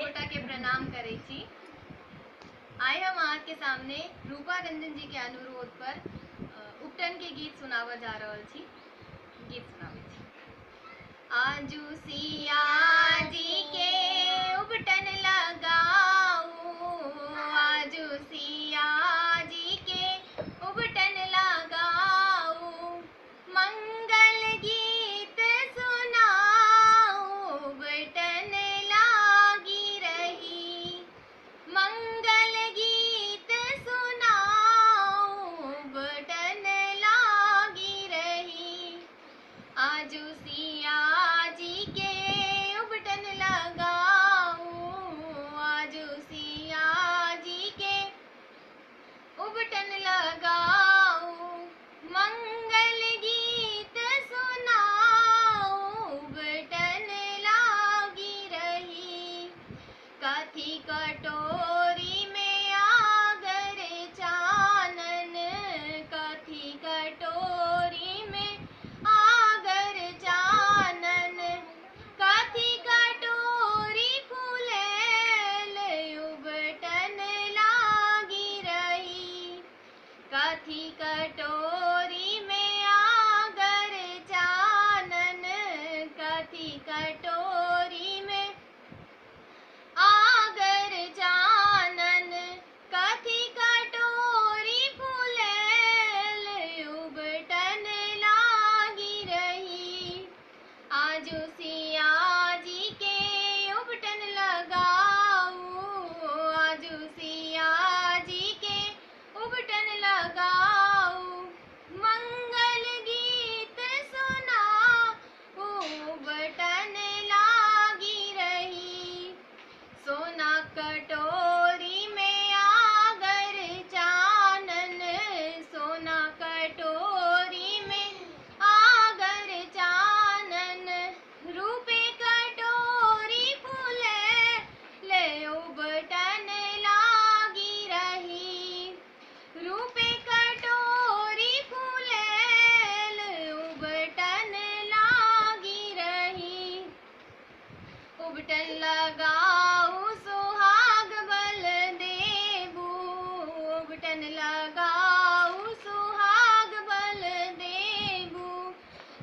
गोटा के प्रणाम करे छी। आइ हम अहाँ के सामने रूपा रंजन जी के अनुरोध पर उपटन के गीत सुनावा जा रहल छी। गीत सुनावे छी। आजू सिया जी के उपटन लगाऊ, आजू सिया जी के उपटन लगाऊ, मंगल गीत सुनाऊ, उपटन लागी रही, मंगल गीत सुनाऊ, उपटन लागी रही। आजू सिया जी के उपटन लगाऊ, आजू सिया जी के उपटन लगाऊ, मंगल गीत सुनाऊ, उपटन लागी रही। कथी कटोरी में आगर चानन, कथी कटोरी में आगर चानन, कथी कटोरी फूलेल, उपटन लागी रही। कथी कटोरी में आगर चानन, कथी कटोरी में आगर चानन, कथी कटोरी फूलेल, उपटन लागी रही। आजू सिया जी के उपटन लगाऊ, आजू सिया जी के उपटन लगाऊ, मंगल गीत सुनाऊ, उपटन लागी रही। सोना कटोरी में आगर चानन, सोना कटोरी में आगर चानन, रूपे कटोरी फूलेल, उपटन लागी रही। रूपे कटोरी फूलेल, उपटन लागी रही। उपटन लगाऊ सुहाग बल देबू, उपटन लगाऊ सुहाग बल देबू,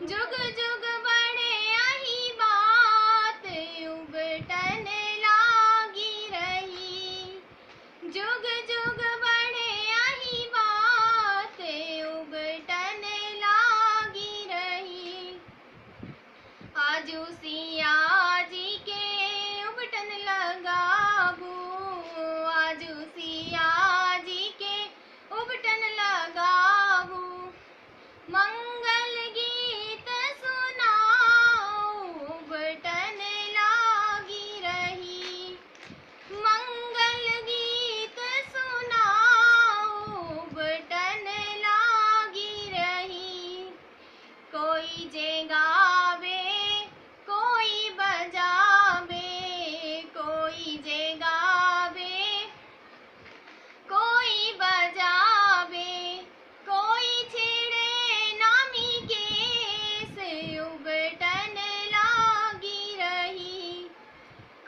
जुग जुग बढ़े यही बात, उपटन लागी रही। जुग जुग बढ़े यही बात, उपटन लागी रही। आजू सिया जी के उपटन लगाबू, आजू सिया जी के उपटन लगाबू, मंगल गीत सुनाऊ, उपटन लागी रही। मंगल गीत सुनाऊ, उपटन लागी रही। कोई जे गावे, कोई बजावे, कोई जे गावे, कोई बजावे, कोई छेड़े नामी केस, उपटन लागी रही।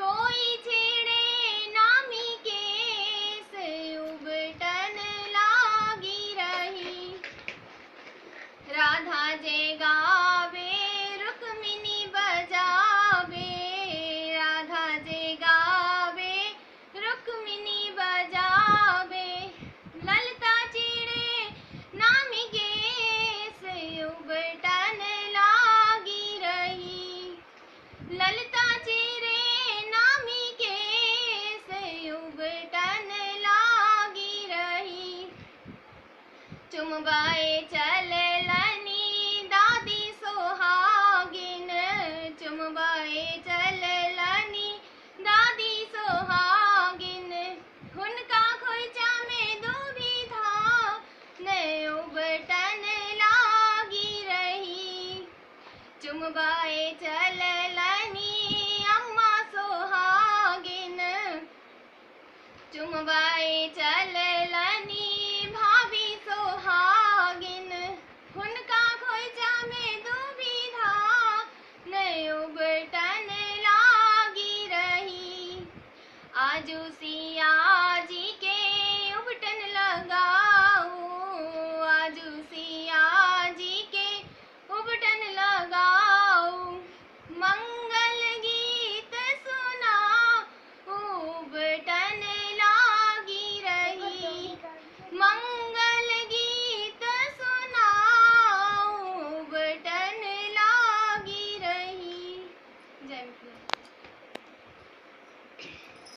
कोई छेड़े नामी केस, उपटन लागी रही। राधा जे गावे, रुक्मिणी बजावे, राधा जे गावे, रुक्मिणी बजावे, ललता चिड़े नामी केस, उपटन लागी रही। ललता चिड़े नामी केस, उपटन लागी रही। चुमबाए चललनी दादी सोहागिन, चुमबाए चललनी दादी सोहागिन, हुनका खोइचा में दुविधा, ने उपटन लागी रही। चुमबाए चललनी अम्मा सोहागिन, चुमबाए चललनी भाभी सोहागिन, हुनका खोइचा में दुविधा, ने उपटन लागी रही। जुसिया